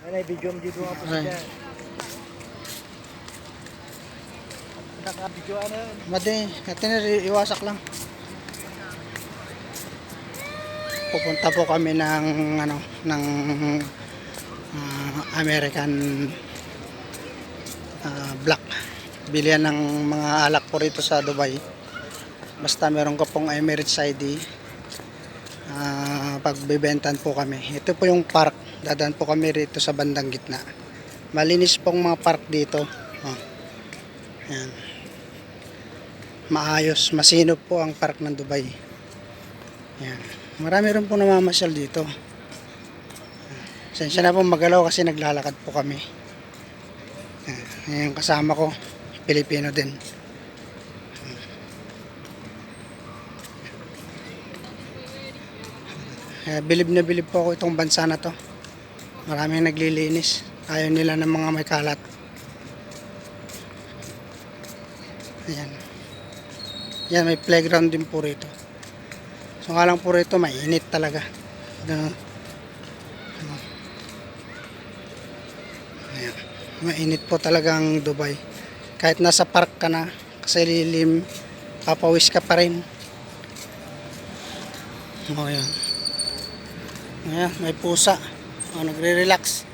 Ay, video nga po siya. Naka-video ano yun? Madi, natin iwasak lang. Pupunta po kami ng American black. Bilihan ng mga alak po rito sa Dubai. Basta meron ka pong Emirates ID, pagbibentan po kami. Ito po yung park. Dadaan po kami rito sa bandang gitna. Malinis pong mga park dito. Yan. Maayos, masinop po ang park ng Dubai. Yan. Marami rin po namamasyal dito. Sensya na po magalaw kasi naglalakad po kami. Yan. Yung kasama ko, Pilipino din. Bilib na bilib po ako itong bansa na to. Maraming naglilinis. Ayaw nila ng mga may kalat. Ayan. Yan, may playground din po rito. So nga lang po rito, mainit talaga. Ayan. Mainit po talaga ang Dubai. Kahit nasa park ka na, kasi lilim, papawis ka pa rin. O yan. Ayan, may pusa. Nagre-relax.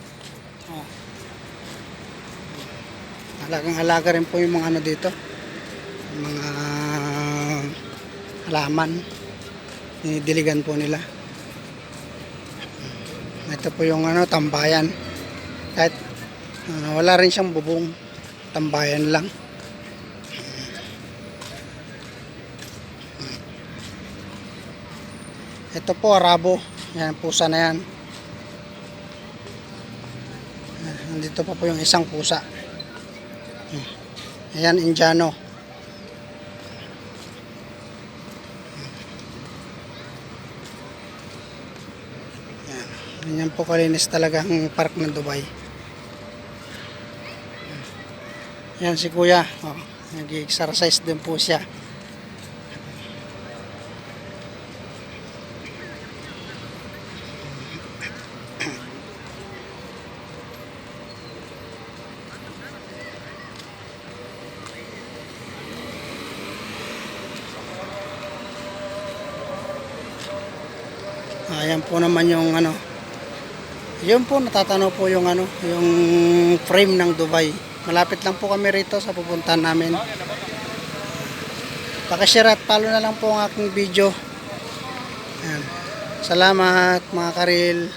Alagang-alaga rin po yung mga ano dito. Mga halaman. Dinidiligan po nila. Ito po yung tambayan. Kahit wala rin siyang bubong. Tambayan lang. Ito po, arabo. Yan, pusa na yan. Nandito pa po yung isang pusa. Ayan, Indiano. Ayan. Ganyan po kalinis talaga ang park ng Dubai. Ayan si Kuya. Nag-exercise din po siya. Ayan po naman yung yun po, natatanaw po yung yung frame ng Dubai. Malapit lang po kami rito sa pupuntahan namin. Pakishare at follow na lang po ang aking video. Ayan. Salamat mga karil.